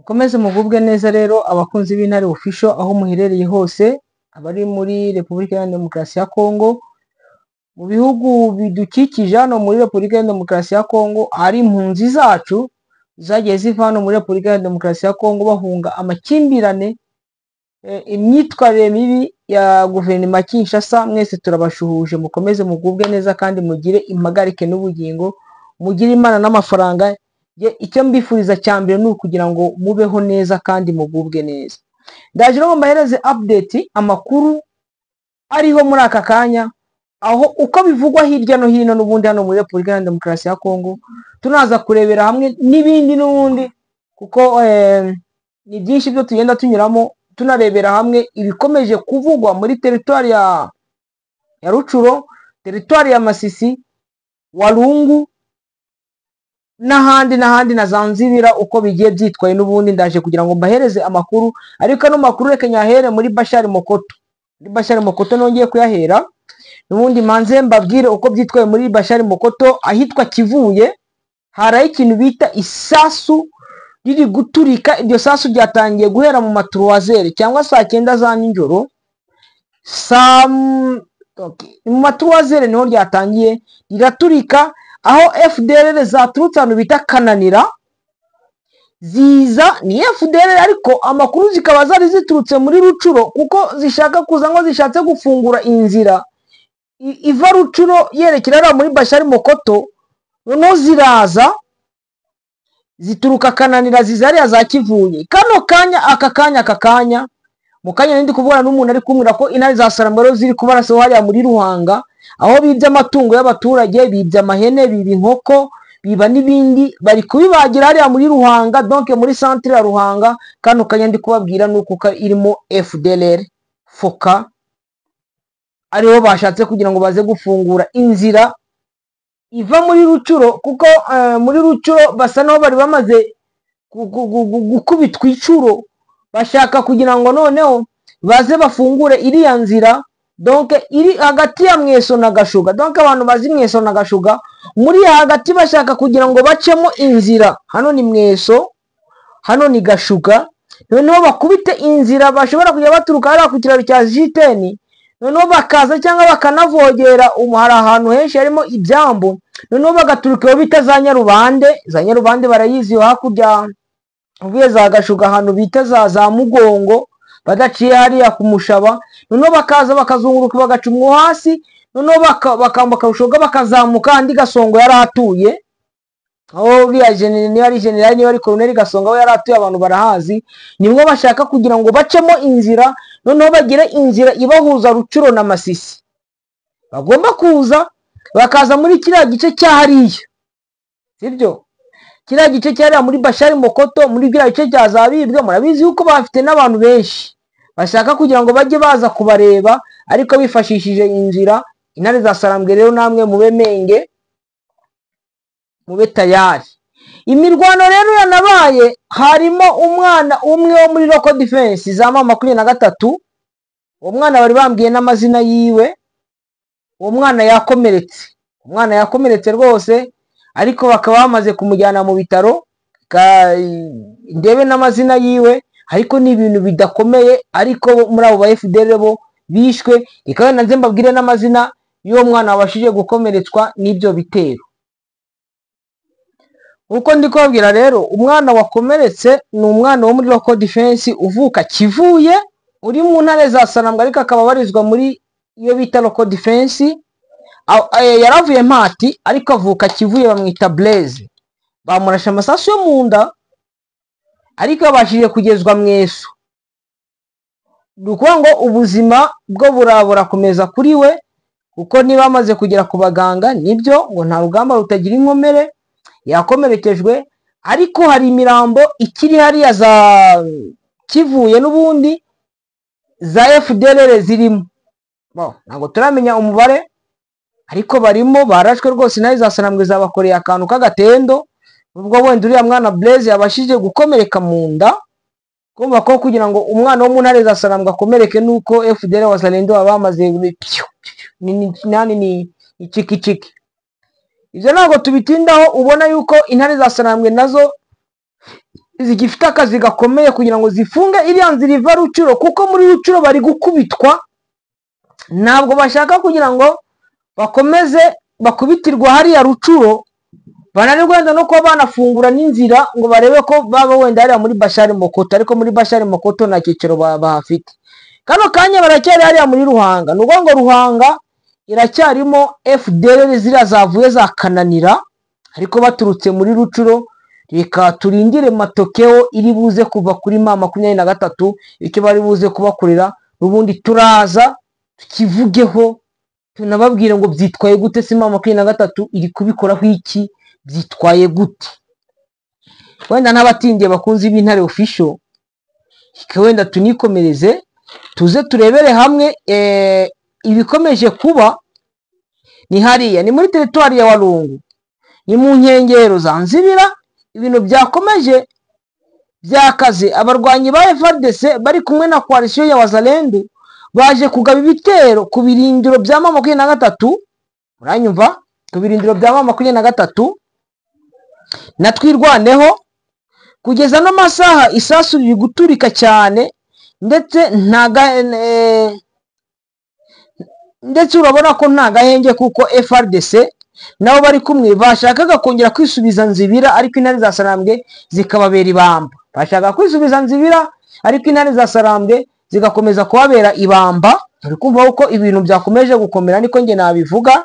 Mukomeze mugubwe neza rero abakunzi b'Intare Official aho muherereye hose, abari muri Repubulika ya Demokarasi ya Kongo, mu bihugu bidukikije hano muri Repubulika ya Demokarasi ya Kongo, hari impunzi zacu zagiye ziva hano muri Repubulika ya Demokarasi ya Kongo bahunga amakimbirane, imyitwarire mibi ya guverinoma Kinshasa. Mwese turabashuhuje, mukomeze mugubwe neza kandi mugire impagarike n'ubugingo, mugire Imana n'amafaranga. Icyo mbifuriza cya mbere ni ukugira ngo mubeho neza kandi mugubwe neza. Ndaje rero mbahereze update, amakuru ariho muri aka kanya, aho uko bivugwa hirya no hino n'ubundi hano muri Repubulika ya Demokarasi ya Kongo. Tunaza kurebera hamwe n'ibindi n'ubundi kuko ni byinshi byo tugenda tunyuramo, tunarebera hamwe ibikomeje kuvugwa muri teritwari ya Rucuro, teritwari ya Masisi, Walungu n'ahandi na Zanzibira, uko bigiye byitwaye n'ubundi. Ndaje kugira ngo mbahereze amakuru, ariko ano makuru reka nyahere muri Bashari Mokoto. Muri Bashari Mokoto nongeye kuyahera n'ubundi manze mbabwire uko byitwaye muri Bashari Mokoto. Ahitwa Kivuye haraye ikintu bita isasu riri guturika. Iryo sasu ryatangiye guhera mu maturuwazere cyangwa saa 9 za nijoro, mu maturuwazere niho ryatangiye riraturika, aho FDLR zaturutse ahantu bita Kananira ziza. Ni FDLR ariko amakuru zikaba zari ziturutse muri Rucuro, kuko zishaka kuza ngo zishatse gufungura inzira iva Rucuro yerekera muri Bashari Mokoto. Noneho ziraza zituruka Kananira ziza hariya za Kivuye. Kano kanya aka kanya mu kanya ndi kuvugana n'umuntu ari kumwira ko Intare za Sarambwe ziri kubaraso hariya muri Ruhanga, aho bibye amatungo y'abaturage, bibye amahene, biba inkoko, biba n'ibindi, bari kubibagira hariya muri Ruhanga, donc muri centre ya Ruhanga. Kano kanya ndi kubabwira nuko irimo FDLR foka ariho bashatse kugira ngo baze gufungura inzira iva muri Rucuro, kuko muri Rucuro basa naho bari bamaze gukubitwa icuro, bashaka kugira ngo noneho baze bafungure iriya nzira, donc iri hagati ya Mweso na Gashuga. Donc abantu bazi Mweso na Gashuga, muri hagati bashaka kugira ngo bacemo inzira. Hano ni Mweso, hano ni Gashuga, noneho bakubite inzira bashobora kujya baturuka hariya ku kiraro cya Jiteni, noneho bakaza cyangwa bakanavogera. Hari ahantu henshi harimo ibyambu, noneho bagaturuka iyo bita za Nyarubande. Za Nyarubande barayizi yo hakurya uvuye za Gashuga, ahantu bita za Mugongo, badaciye hariya ku Mushaba. Noneho bakaza bakazunguruka bagacumwa hasi, noneho bakambuka Rushoga bakazamuka andi Gasongo yari atuye, aho uriya generali niba ari Colonel Gasongo yari atuye, abantu barahazi. Nimwe bashaka kugira ngo bacemo inzira, noneho bagire inzira ibahuza Rucuro na Masisi. Bagomba kuza bakaza muri kiriya gice cya hariya, sibyo? Kiriya gice cyari muri Bashari Mokoto, muri kiriya gice cya Zabibwe. Murabizi yuko bafite n'abantu benshi bashaka kugira ngo bajye baza kubareba, ariko bifashishije inzira. Intare za Sarambwe rero namwe mube menge, mube tayari. Imirwano rero yanabaye, harimo umwana umwe wo muri Local Defense za mama 23. Uwo mwana bari bambwiye n'amazina yiwe. Uwo mwana yakomeretse, umwana yakomeretse rwose, ariko bakaba bamaze kumujyana mu bitaro. Ndebe n'amazina yiwe, ariko ni ibintu bidakomeye, ariko muri abo ba FDL bo bishwe. Ikawe nanze mbabwire n'amazina y'uwo mwana wabashije gukomeretswa n'ibyo bitero. Uko ndi kubabwira rero, umwana wakomeretse ni umwana wo muri Local Defense uvuka Kivuye, uri mu Ntare za Sarambwe, ariko akaba barizwa muri iyo bita Local Defense. Yaravuye Mpati ariko avuka Kivuye, bamwita Blaise. Bamurasha amasasu yo mu nda, ariko abashije kugezwa Mweso. Dukuvuga ngo ubuzima bwo burakomeza kuri we, kuko niba amaze kugera ku baganga, nibyo ngo nta rugamba rutagira inkomere, yakomerekejwe. Ariko hari imirambo ikiri hariya za Kivuye n'ubundi za FDLR zirimo. Ntabwo turamenya umubare, ariko barimo barashwe rwose. Intare za Sarambwe zabakoreye akantu k'agatendo, ubwo wenda uriya mwana Blaise yabashije gukomereka mu nda. Kumva ko kugira ngo umwana wo mu Ntare za Sarambwe akomereke, nuko FDL wazalendo baba bamaze ni iciki. Ibyo ntabwo tubitindaho. Ubona yuko Intare za Sarambwe nazo zigifite akazi gakomeye kugira ngo zifunge iriya nzira iva Rucuro, kuko muri Rucuro bari gukubitwa, ntabwo bashaka kugira ngo bakomeze bakubitirwa hariya Rucuro, bananirwa wenda no kuba banafungura n'inzira ngo barebe ko baba wenda hariya muri Bashari Mokoto, ariko muri Bashari Mokoto nta cyiciro bahafite. Kano kanya baracyari hariya muri Ruhanga, ni ukuvuga ngo Ruhanga iracyarimo FDLR ziriya zavuye za Kananira, ariko baturutse muri Rucuro. Reka turindire Matokeo iri buze kuva kuri M23 icyo bari buze kubakorera, ubundi turaza tukivugeho tunababwire ngo byitwaye gute, si M23 iri kubikoraho iki, byitwaye gute. Wenda n'abatindiye bakunze ib'Intare official, wenda tunikomereze tuze turebere hamwe ibikomeje kuba. Ni hariya ni muri teritwari ya Walungu, ni mu nkengero za Nzibira, ibintu byakomeje byakaze. Abarwanyi ba FARDC bari kumwe na coalition ya Wazalendo baje kugaba ibitero ku birindiro bya M23, uranyumva, ku birindiro bya M23 na Twirwaneho. Kugeza no masaha isasu riri guturika cyane, ndetse urabona ko nta gahenge, kuko FARDC nabo bari kumwe bashakaga kongera kwisubiza Nzibira, ariko Intare za Sarambwe zikababera ibamba. Bashaka kwisubiza Nzibira, ariko Intare za Sarambwe zigakomeza kubabera ibamba. Uri kumva uko ibintu byakomeje gukomera, niko nge nabivuga.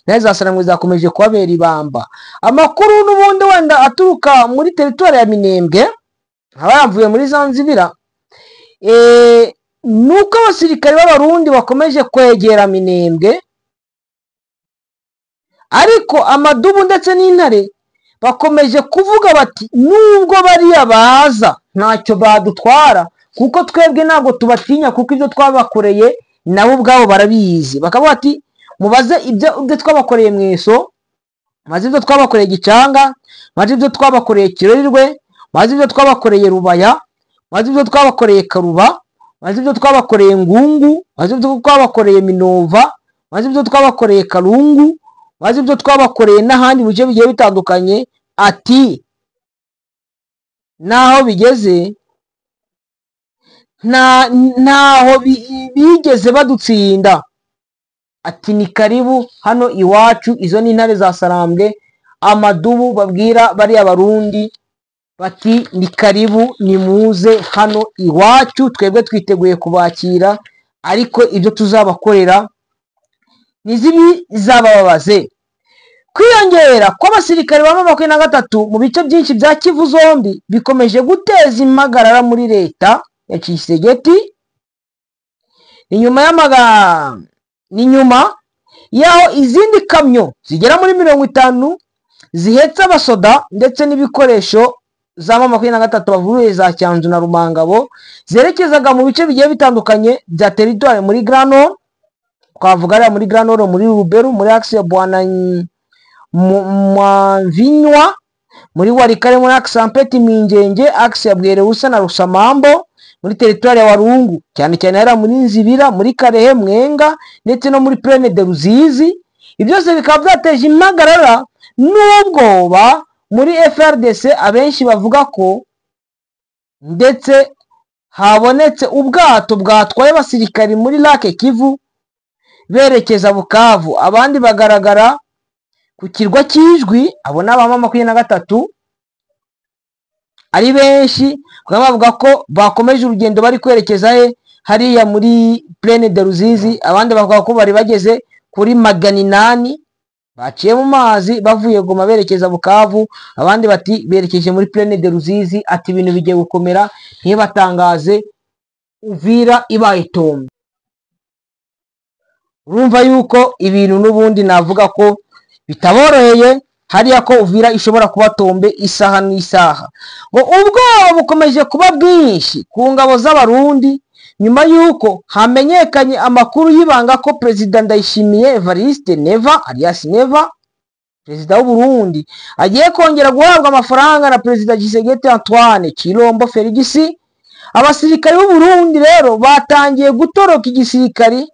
Intare za Sarambwe zakomeje kubabera ibamba. Amakuru n'ubundi wenda aturuka muri teritwari ya Minembwe, abavuye muri Zanzibira, nuko abasirikare b'Abarundi bakomeje kwegera Minembwe, ariko Amadubu ndetse n'Intare bakomeje kuvuga bati nubwo bariya baza ntacyo badutwara, kuko twebwe ntabwo tubatinya, kuko ibyo twabakoreye nabo ubwabo barabizi. Bakavuga ati mubaze ibyo twabakoreye Mweso, maze ibyo twabakoreye Gicanga, maze ibyo twabakoreye Kirorirwe, maze ibyo twabakoreye Rubaya, maze ibyo twabakoreye Karuba, maze ibyo twabakoreye Ngungu, maze ibyo twabakoreye Minova, maze ibyo twabakoreye Karungu, maze ibyo twabakoreye n'ahandi bice bigiye bitandukanye. Ati naho bigeze ntaho bigeze badutsinda. Ati ni karibu hano iwacu. Izo ni Intare za Sarambwe. Amadubu babwira bariya Barundi bati ni karibu, ni muze hano iwacu, twebwe twiteguye kubakira, ariko ibyo tuzabakorera nizibi zabababaze. Kwiyongera kw'abasirikare ba M23 mu bice byinshi bya Kivu zombi bikomeje guteza impagarara muri leta ya Tshisekedi. Ni nyuma yaho izindi kamyo zigera muri 50 zihetse abasoda ndetse n'ibikoresho za M23 bavuye za Cyanzu na Rumangabo zerekezaga mu bice bigiye bitandukanye bya territoire muri Grand Nord. Twavuga ari muri Grand Nord, muri Ruberu, muri axe ya Bwana Mwavinywa, muri Warikare, muri axe Mpeti Minjenge, axe ya Bwerebusa na Rusamambo, muri territoire ya Walungu, cyane cyane era muri Nzibira, muri Karehe, Mwenga ndetse no muri Plaine de Ruzizi. Ibyo byose bikaba byateje impagarara n'ubwoba muri FARDC. Abenshi bavuga ko ndetse habonetse ubwato bwatwaye abasirikari muri Lake Kivu berekeza Bukavu, abandi bagaragara ku kirwa cy'Ijwi. Abo ni abama 23 ari benshi, bavuga ko bakomeje urugendo bari kwerekeza hariya muri Plaine de Ruzizi. Abandi bavuga ko bari bageze kuri 800 baciye mu mazi bavuye Goma berekeza Bukavu, abandi bati berekeje muri Plaine de Ruzizi. Ati ibintu bigiye gukomera, ntibatangaze Uvira ibaye tombe. Urumva yuko ibintu n'ubundi navuga ko bitaboroheye hariya, ko Uvira ishobora kuba tombe isaha n'isaha. Ngo ubwoba bukomeje kuba bwinshi ku ngabo z'Abarundi nyuma yuko hamenyekanye amakuru y'ibanga ko Perezida Ndayishimiye Evariste Neva alias Neva, Perezida w'u Burundi, agiye kongera guhabwa amafaranga na Perezida Tshisekedi Antoine Chilombo Felix. Abasirikari b'u Burundi rero batangiye gutoroka igisirikari,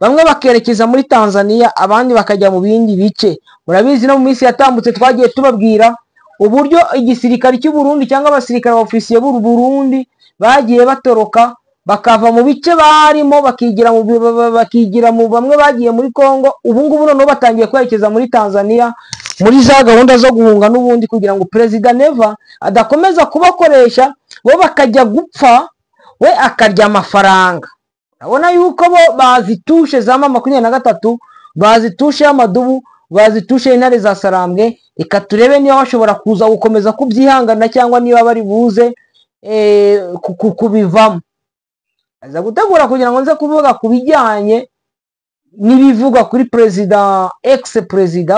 bamwe bakerekeza muri Tanzania, abandi bakajya mu bindi bice. Murabizi no mu minsi yatambutse twagiye tubabwira uburyo igisirikare cy'u Burundi cyangwa abasirikare ba ofisiye b'u Burundi bagiye batoroka bakava mu bice barimo bakigira mu bamwe bagiye muri Kongo, ubu ngubu noneho batangiye kwerekeza muri Tanzania muri za gahunda zo guhunga n'ubundi, kugira ngo Perezida Neva adakomeza kubakoresha bo bakajya gupfa, we akarya amafaranga. Urabona yuko bo bazitushe za M23, bazitushe y'amadubu, bazitushe intare za Sarambwe. Reka turebe niba bashobora kuza gukomeza kubyihangana cyangwa niba bari buze kubivamo. Aza gutegura kugira ngo nze kuvuga ku bijyanye n'ibivuga kuri perezida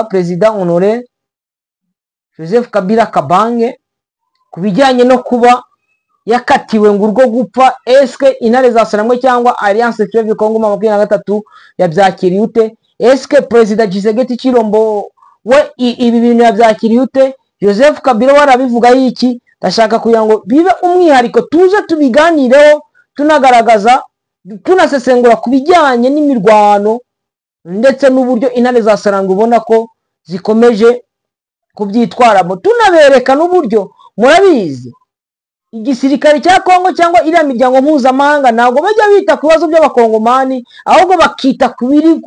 perezida Honore Joseph Kabila Kabange, ku bijyanye no kuba yakatiwe ngo urwo gupfa. Eske intare za Sarambwe cyangwa Alliance Fleuve Congo 23 yabyakiriye ute? Eske perezida Tshisekedi Chilombo we ibi bintu yabyakiriye ute? Joseph Kabila warabivuga iki? Ndashaka kugira ngo bibe umwihariko tuze tubiganireho, tunagaragaza tunasesengura ku bijyanye n'imirwano ndetse n'uburyo intare za Sarambwe ubona ko zikomeje kubyitwaramo, tunabereka n'uburyo murabizi igisirikare cya Kongo cyangwa iriya miryango mpuzamahanga ntabwo bajya bita ku bibazo by'abakongomani, ahubwo bakita ku biri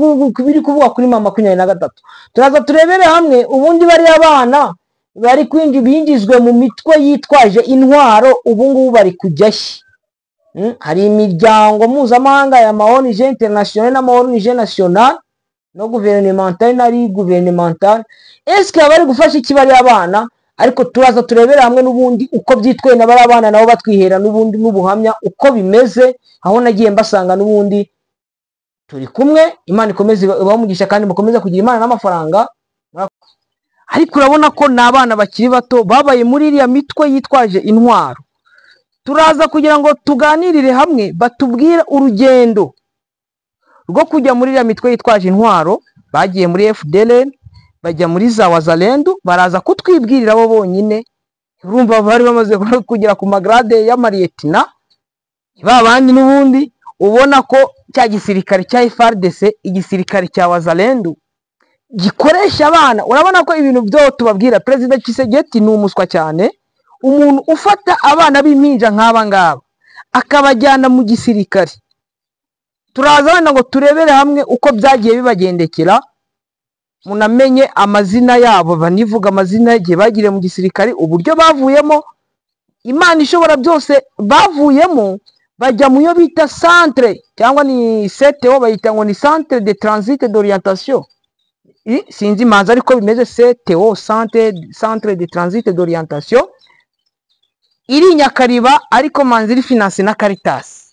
kuvuga kuri M23. Turaza turebere hamwe ubundi bari abana bari binjizwe mu mitwe yitwaje intwaro, ubu ngubu bari kujyashye. Hari imiryango mpuzamahanga ya ONG international na ONG national no gouvernemental na gouvernemental, eske bari gufasha iki bari abana? Ariko turaza turebera hamwe n'ubundi uko byitwaye na bari abana nabo batwihera n'ubundi n'ubuhamya uko bimeze, aho nagiye mbasanga n'ubundi turi kumwe. Imana ikomeze ibamugisha kandi mukomeze kugira Imana n'amafaranga. Ariko urabona ko n'abana bakiri bato babaye muri iriya mitwe yitwaje intwaro. Turaza kugira ngo tuganirire hamwe, batubwire urugendo rwo kujya muri iriya mitwe yitwaje intwaro. Bagiye muri FDLR, bajya muri za Wazalendo, baraza kutwibwirira bo bonyine. Urumva bari bamaze kugera ku magrade y'amarietina, babandi n'ubundi ubona ko cya gisirikare cya FARDC, igisirikare cya Wazalendo gikoresha abana. Urabona ko ibintu byo tubabwira Perezida Tshisekedi ni umuswa cyane, umuntu ufata abana b'impinja nk'aba ngaba akabajyana mu gisirikare. Turaza wenda ngo turebere hamwe uko byagiye bibagendekera, munamenye amazina yabo, banivuga amazina yagiye bagire mu gisirikare, uburyo bavuyemo. Imana ishobora byose bavuyemo bajya mu yo bita centre cyangwa ni CTO, bayita ngo ni centre de transit d'orientation. Sinzi manza ariko bimeze CTO, centre de transit d'orientation, iri Nyakariba, ariko manzi iri finance na Caritas.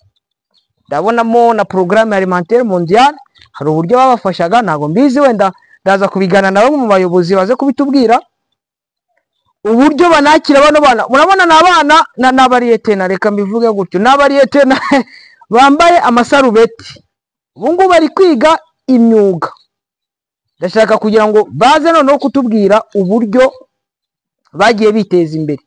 Ndabonamo na programme alimentaire mondiale, hari uburyo babafashaga, ntago mbizi, wenda ndaza kubigana nabo mu bayobozi baze kubitubwira uburyo banakira bano bana. Murabona n'abana n'abariyetena, reka mbivuge gutyo, n'abariyetena bambaye amasarubeti, ubu ngubu bari kwiga imyuga. Ndashaka kugira ngo baze noneho kutubwira uburyo bagiye biteza imbere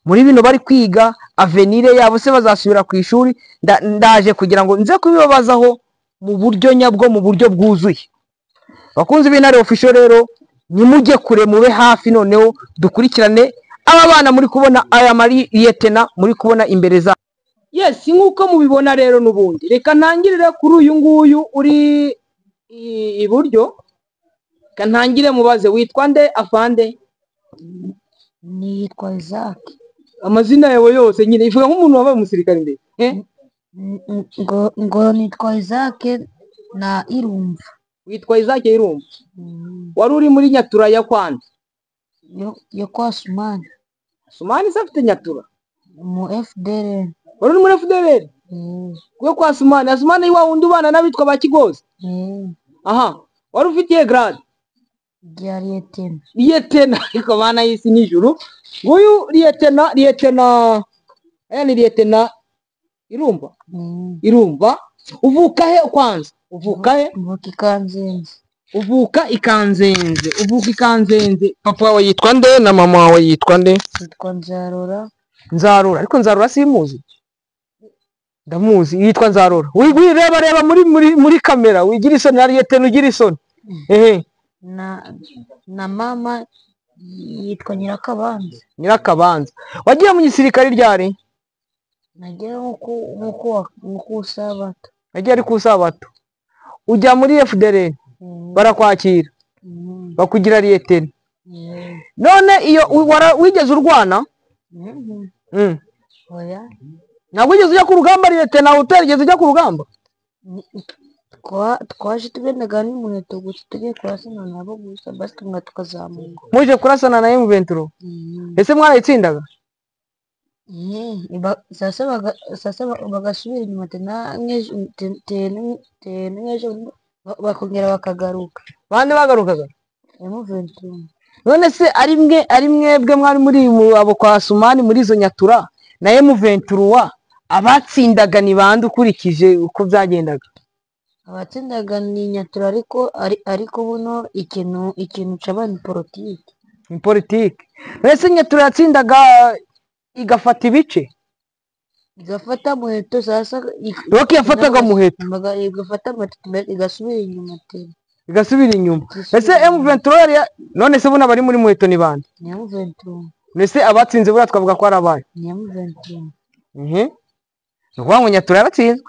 muri bino bari kwiga, avenire yabo se bazasubira ku ishuri. Ndaje kugira ngo nze kubibabazaho mu buryo nyabwo, mu buryo bwuzuye. Bakunzi b'Intare Official rero nimujye kure, mube hafi, noneho dukurikirane aba bana muri kubona, aya mariyetena muri kubona imbere za. Yes, nk'uko mubibona rero n'ubundi, reka ntangirire kuri uyu nguyu uri iburyo. Reka ntangire mubaze, witwa nde afande? Nitwa Isaac. Amazina yawe yose nyine ivuga nk'umuntu wabaye umusirikare nde? Ngo nitwa Isaac na Irumva. Witwa Isaac Irumva. Wari uri muri Nyatura ya kwande? Yo kwa Sumani. Sumani se afite Nyatura? Mu FDLR. Wari uri muri FDLR? Yo kwa Sumani. Sumani wa wundi ubana n'abitwa ba Kigozi? Aha. Wari ufitiye grade? Ya lieutenant. Lieutenant, ariko bana y'isi n'ijuru. Nguyu lieutenant ni lieutenant Irumva. Irumva. Uvuka he kwanza? Uvuka he? Uvuka Ikanzenze. Uvuka Ikanzenze. Uvuka Ikanzenze. Papa wawe yitwa nde na mama wawe yitwa nde? Yitwa Nzarora. Nzarora, ariko Nzarora simuzi. Ndamuzi, yitwa Nzarora. Reba muri kamera, wigira isoni, ari yetene ugira isoni. Na mama yitwa Nyirakabanza. Nyirakabanza. Wagiye mu gisirikare ryari? Nagiye nko ku Sabato. Wagiye ari ku Sabato. Ujya muri FDLR barakwakira bakugira liyeteni. None iyo wigeze urwana? Oya. Ntabwo wigeze ujya ku rugamba liyeteni, nawe utarigeze ujya ku rugamba? Twaje tugendaga n'umuheto gusa, tugiye kurasana nabo gusa basi tumwe tukazamuka. Muje kurasana na M23? Ese mwarayitsindaga? Sasa bagasubira inyuma bakongera bakagaruka. Bande bagarukaga? M23. None se ari mwebwe mwari muri abo kwa Asumani muri izo Nyatura na M23 abatsindaga ni bande ukurikije uko byagendaga? Abatsindaga ni Nyatura ariko buno ikintu c'abandi politiki. Ni politiki. Ese Nyatura yatsindaga igafata ibice? Igafata muheto sasa Roki yafataga muheto. Igafata muheto igasubira inyuma te. Igasubira inyuma. Ese M23 none se buna bari muri muheto ni bande? Ni M23. Nese abatsinze bura twavuga ko arabaye. Ni M23. Ngo Nyatura yaratsinzwe.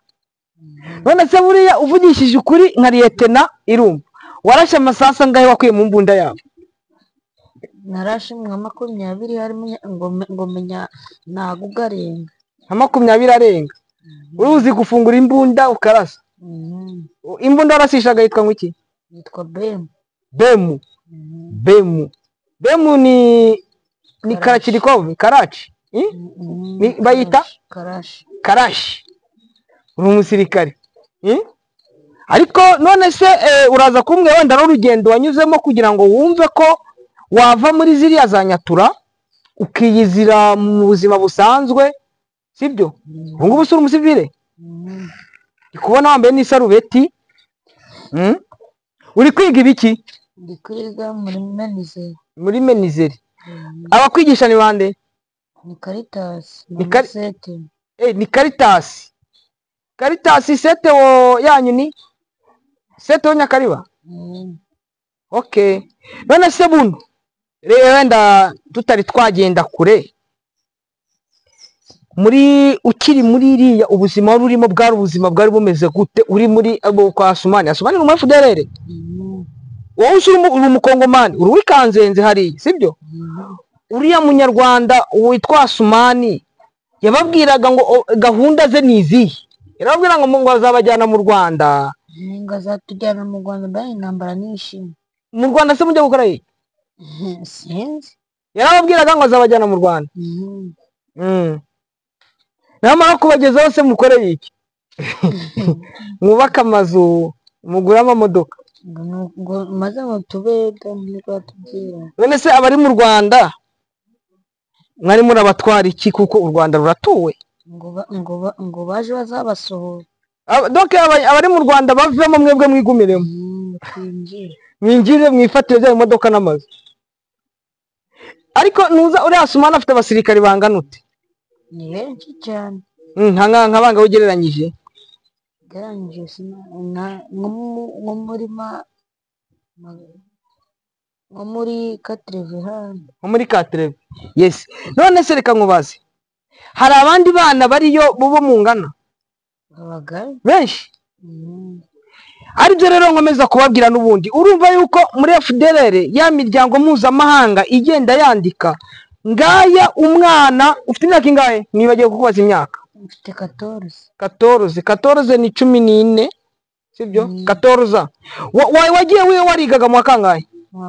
None se buriya uvugishije ukuri nka liyetena Irumba, warashe amasasa ngahe wakuye mu mbunda yawe? Narashe nka 20 harimo ngo menya ntago ugarenga. Nka 20 arenga. Uruzi gufungura imbunda ukarasa? Imbunda warasishaga yitwa ngwiki? Yitwa Bemu. Bemu ni Kalachnikov, Karachi? Bayita Karashi. Uri umusirikare. Ariko none se uraza kumwe wenda n'urugendo wanyuzemo kugira ngo wumve ko wava muri ziriya za Nyatura ukiyizira mu buzima busanzwe, sibyo? Ubu ngubu usura umusivile? Kubona wambaye n'isarubeti. Uri kwiga ibiki? Ndi kwiga muri Menizeri. Muri Menizeri. Abakwigisha ni bande? Ni Caritas. Ni Caritas. Caritas sete wo yanyu ni? Sete wo Nyakariba? Okay. None se buno wenda tutari twagenda kure, ukiri muri iriya ubuzima wari urimo bwari ubuzima bwari bumeze gute? Uri muri abo kwa Asumani ni mu FDLR? Wowe uri umukongomani, uri wikanzenze hariya, sibyo? Uriya munyarwanda witwa Asumani yababwiraga ngo gahunda ze ni izihe? Yarababwira ngo azabajyana mu Rwanda. Ngo azatujyana mu Rwanda bari intambara nishimye. Mu Rwanda se mujya gukora iki? Sinzi. Yarababwiraga ngo azabajyana mu Rwanda. Namara kubagezaho se mukore iki? Mwubaka amazu, mugura amamodoka. Ngo maze ngo tubega niko tubwira. None se abari mu Rwanda mwari murabatwara iki kuko u Rwanda ruratuwe? Ngo baje bazabasohora. Donc abari mu Rwanda bavemo mwebwe mwigumiremo. Mwinjire mwifatire bya imodoka n'amazu. Ariko nuza uri Asumani afite abasirikari bangana ute? Ni benshi cyane. Nka banga ugereranyije? Geranyije nko muri Katreve hano. Nko muri Katreve. Yes. None se reka nkubaze. Hari abandi bana bariyo bo mu ngana? Abagari benshi. Aribyo rero nkomeza kubabwira n'ubundi. Urumva yuko muri FDLR ya miryango mpuzamahanga igenda yandika ngaya umwana ufite imyaka ingahe? Nibagiye kukubaza imyaka. Mfite 14. 14 ni 14, sibyo? 14. Wagiye warigaga mu kangahe? Mu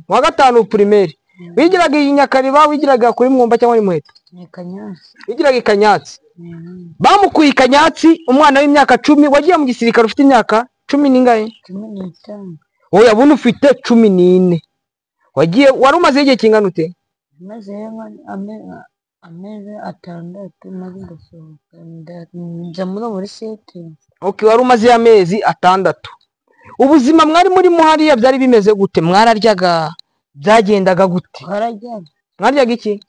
wa gatanu primaire. Wigiraga i Nyakariba, wigiraga kuri Mwumba cyangwa ni Muheto? Ni Kanyatsi. Wigiraga i Kanyatsi. Bamukuye i Kanyatsi umwana w'imyaka 10, wagiye mu gisirikare ufite imyaka 10 ningahe? 15. Oya buno ufite 14. Wagiye wari umaze igihe kingana ute? Maze amezi 6 maze ndasohoka njya muri sete. Okay, wari umaze amezi 6. Ubuzima mwari muri hariya byari bimeze gute? Mwararyaga? Byagendaga gute? Mwaryaga iki?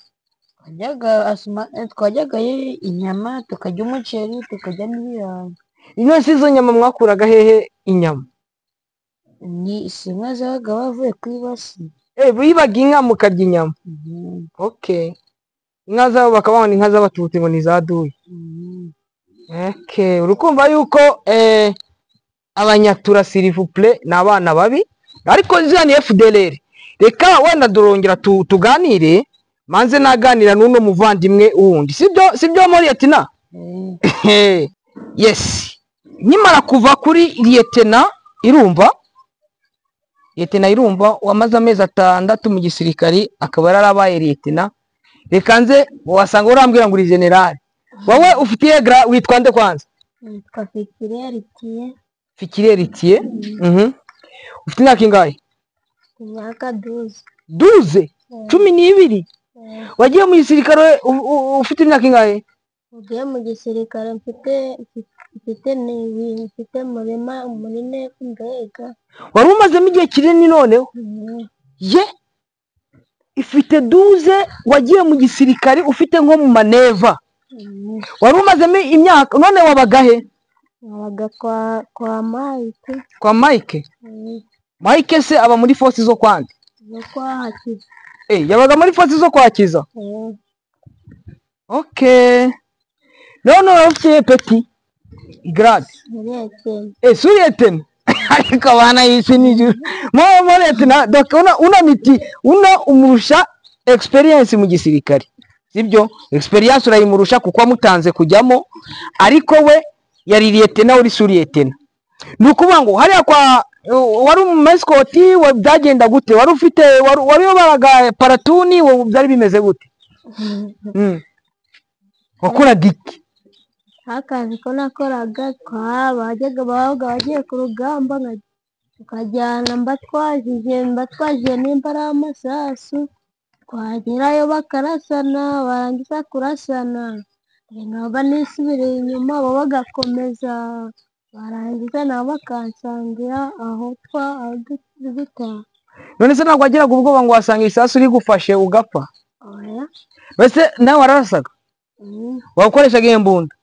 Twajyaga inyama, tukarya umuceri, tukarya n'ibirayi. Ino si izo nyama mwakuraga hehe inyama? Ni inka zabaga bavuye ku ibasi. bibaga inka mukarya inyama. Okay. Inka zabo bakabona inka z'abatutsi ngo ni za duyi. Okay. Urukumva yuko abanyatura s'il-vous-plaît ni abana babi, ariko ziriya ni FDLR. Reka wenda durongera tuganire, manze naganira n'uno muvandimwe wundi. Sibyo Moriyatina? Yes. Nkimara kuva kuri Liyetena Irumva wamaze amezi 6 mu gisirikari, akaba yarabaye Liyetena. Reka nze wasanga urambwira ngo uri general. Wowe ufitiye witwa nde kwanza? Nitwa Fikiri. Fikiri. Ufite imyaka ingahe? Imyaka 12. 12? 12? Wagiye mu gisirikare ufite imyaka ingahe? Ugiye mu gisirikare mfite murima munini mbega. Wari umazemo igihe kinini noneho? Ye? Ifite 12 wagiye mu gisirikare ufite nko mu maneva. Wari umazemo imyaka none wabaga he? Wabaga kwa Mike. Kwa Mike? Mike se aba muri force zo kwande? Zo kwahakiza. Yabaga muri force zo kwakiza? Okay. None ufite peti grade? Suriyetena. Ariko abana y'isi n'ijuru. Moriyatina una umurusha experience mu gisirikare. Sibyo? Experience urayimurusha kuko amutanze kujyamo, ariko we yari Liyetena uri Suriyetena. Nukuvuga ngo hariya kwa wari mu mascoti byagenda gute? Wari yobaraga paratuni byari bimeze gute? Wakoraga iki? Akazi ko nakoraga bajyaga bagiye ku rugamba tukajyana mbatwaje nimba ari amasasu, twagerayo bakarasana, barangiza kurasana nkaba nisubire inyuma bo bagakomeza, barangiza nabo bakansangira aho dutaha. None se ntabwo wagiraga ubwoba ngo wasanga isasu rigufashe ugapfa? Oya. Wese nawe wararasaga? Wakoreshaga imbunda?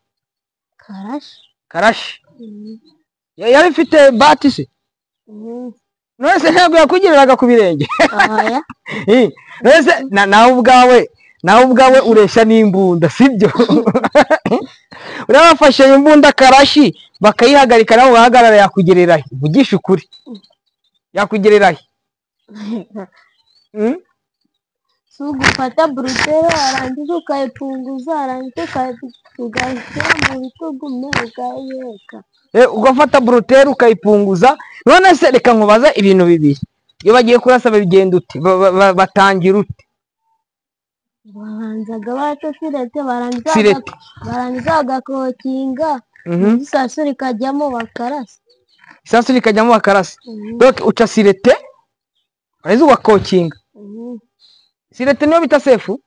Karashi. Yari ifite bati se? None se ntabwo yakugiriraga ku birenge? Oya. None se nawe ubwawe uresha n'imbunda, sibyo? Urabafashe imbunda karashi bakayihagarika nabo bahagarara, yakugererahe? Vugisha ukuri. Yakugererahe? Ugufata burutero arangiza ukayipunguza, arangiza ugashyira mu bitugu ukayiheka. Ugafata burutero ukayipunguza. None se reka nkubaza ibintu bibiri, iyo bagiye kurasa bigenda ute? Batangira ute? Babanzaga baca sirete, barangiza bagakokinga, isasu rikajyamo bakarasa. Isasu rikajyamo bakarasa. Donc uca sirete warangiza ugakokinga. Sirete niyo bita sefu?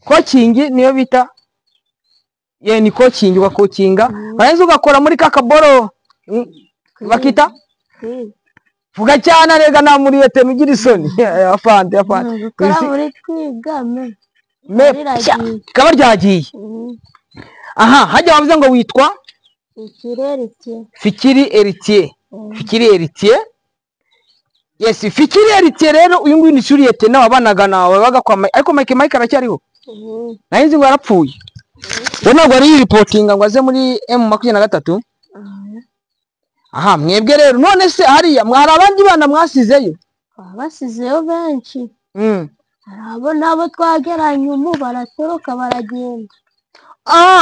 Kokingi niyo bita ni kokingi, ugakokinga warangiza ugakora muri kakaboro bakita vuga cyane rega na muri Liyetena ugira isoni. Afande gukora muri twigame kaba ryagiye. Aha, hajya wavuze ngo witwa Fikiri Eritiye. Yes, Fikiri Eritiye rero uyu nguyu ni Suriyetena wabanaga nawe wabaga kwa Mike, ariko Mike aracyariho? Nahinzi ngo yarapfuye. Wowe ntabwo ari reportinga ngo aze muri M23? Aha, mwebwe rero none se hariya mwari abandi bana mwasizeyo? Basizeyo benshi. Abo nabo twageranye umu baratoroka baragenda.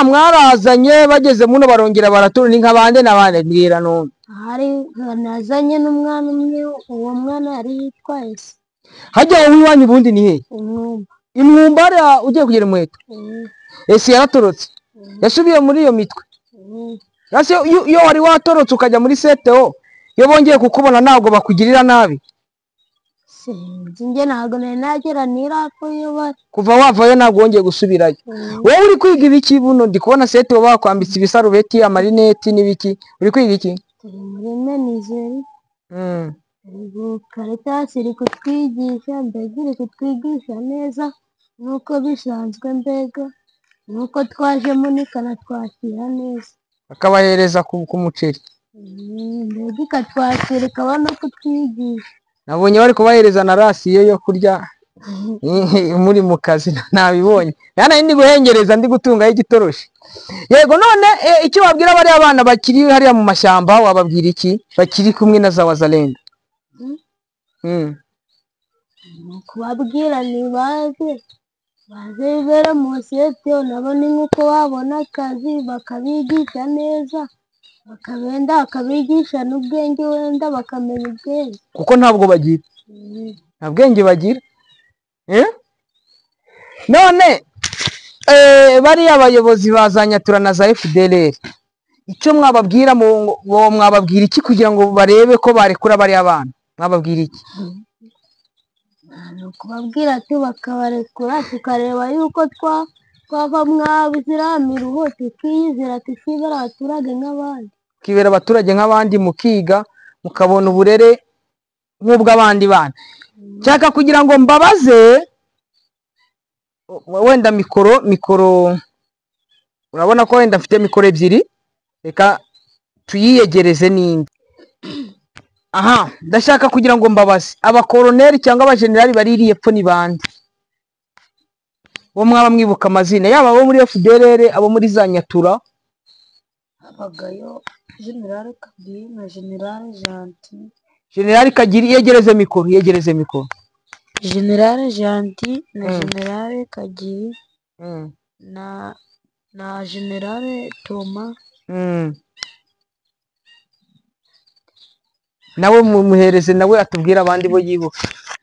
Mwarazanye bageze muno barongera baratura, ni nk'abande n'abande mbwira none? Hari nazanye n'umwana umwe, uwo mwana yari yitwa Ese. Hajya wowe iwanyu ubundi ni he? Imwumba hariya ugiye kugera Muheto? Ese yaratorotse? Yasubiye muri iyo mitwe? Iyo wari watorotse ukajya muri CTO, iyo bongeye kukubona ntabwo bakugirira nabi? Sinjye ntabwo nagera nirapfa iyo bari. Kuva wavayo ntabwo wongeye gusubirayo? Wowe uri kwiga ibiki buno? Ndi kubona CTO bakwambitse ibisarubeti, amarineti n'ibiki. Uri kwiga iki? Turi muri menizeri. Caritas iri kutwigisha, mbega iri kutwigisha neza nuko bisanzwe, mbega nuko twajemo nikanatwakira neza, bakabahereza ku muceri, mbega ikatwakira ikaba no kutwigisha. nabonye bari kubahereza na rasiyo yo kurya muri mu kazi nabibonye yana ndi guhengereza ndi gutungaho igitoroshi. Yego none icyo wabwira bari abana bakiri hariya mu mashyamba wababwira iki bakiri kumwe na za wazalendo? Kubabwira ni baze bibera mu sete nabo ni nk'uko babona akazi bakabigisha neza bakabigisha n'ubwenge wenda bakamenya ubwenge kuko ntabwo bagira nta bwenge bagira. None bariya abayobozi bazanyatura na za FDLR icyo mwababwira mwababwira iki kugira ngo barebe ko barekura bariya abana mwababwira iki? Kubabwira ati bakabarekura tukareba yuko twava mwabiziramiruho tukiyizira tukibera abaturage nk'abandi mukiga mukabona uburere nk'ubw'abandi bana. Nshaka kugira ngo mbabaze wenda mikoro urabona ko wenda mfite mikoro ebyiri reka tuyiyegereze n'indi. Aha ndashaka kugira ngo mbabaze abakoroneri cyangwa abajenerali baririye epfo ni bande bo mwaba mwibuka amazina yaba abo muri FDLR abo muri za Nyatura? Habagayo General Kagiri na General Janti. General Kagiri yegereze mikoro General Janti na General Kagiri na General Toma nawe muhereze nawe atubwira abandi bo yibuka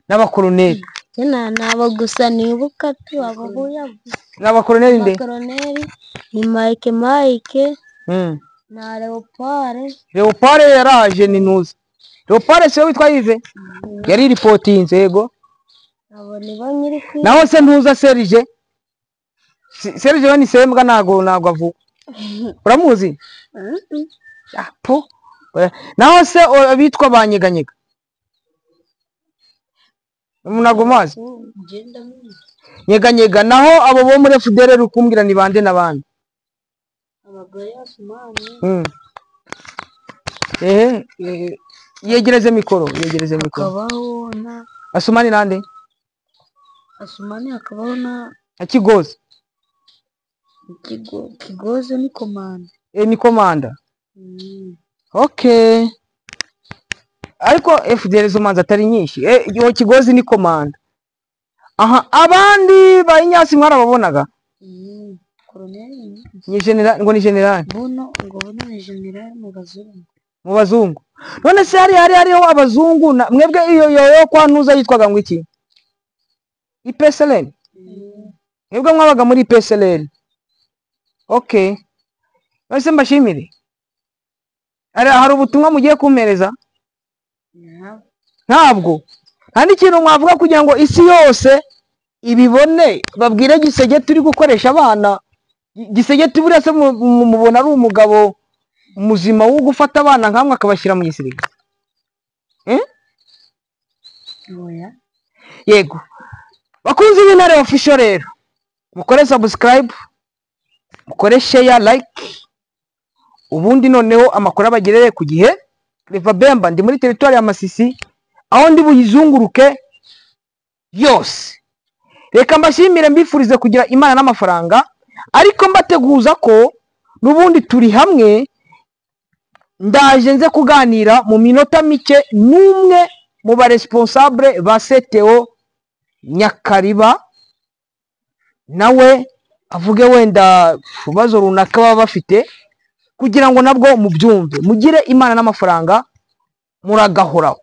n'abakoroneri. Nabo gusa nibuka tu ababuya n'abakoroneri nde? Abakoroneri ni Mike na Leopard yaraje ni nuzi. Leopard se witwa Yves yari reportinze yego. Abo ni bo nyiri kwi naho se ntuza Serge we ni sembwa nago avuga uramuzi? Po naho se bitwa banyeganyega nago mazi nyeganyega. Naho abo bo muri FDLR ukumbwira ni bande n'abandi? Yegereze mikoro akabaho na Asumani nande? Asumani akabaho na Kigozi. Kigozi ni komanda. Ni komanda. Okay. Ariko FDLR zo manza atari nyinshi. Kigozi ni komanda. Aha abandi bayinyasi mwarababonaga? Koroneli ni general ngo ni general. Bono ni general mu bazungu. None se hariho abazungu mwebwe iyo kwa ntuza yitwaga ngo iki? IPSLN. Mwebwe mwabaga muri IPSLN. Okay. Base mbashimire. Hari ubutumwa mugiye kumpereza? Ntabwo. Kandi ikintu mwavuga kugira ngo isi yose ibibone babwire Gisege turi gukoresha abana. Gisege tubura se mubona ari umugabo muzima wo gufata abana nkamwe akabashyira mu gisirikare. Oya. Yego. Bakunzi b'Intare Official rero. Mukore subscribe, mukore share, like. Ubundi noneho amakuru abagerere ku gihe. Clever Bemba ndi muri territoire ya Masisi aho ndi buyizunguruke yose. Reka mbashimire mbifurize kugira Imana n'amafaranga ariko mbateguza ko nubundi turi hamwe. Ndaje nze kuganira mu minota mike n'umwe mu ba responsable ba CTO Nyakariba nawe avuge wenda ubazo runaka baba bafite kugira ngo nabwo mubyumve mugire Imana n'amafaranga muragahoraho.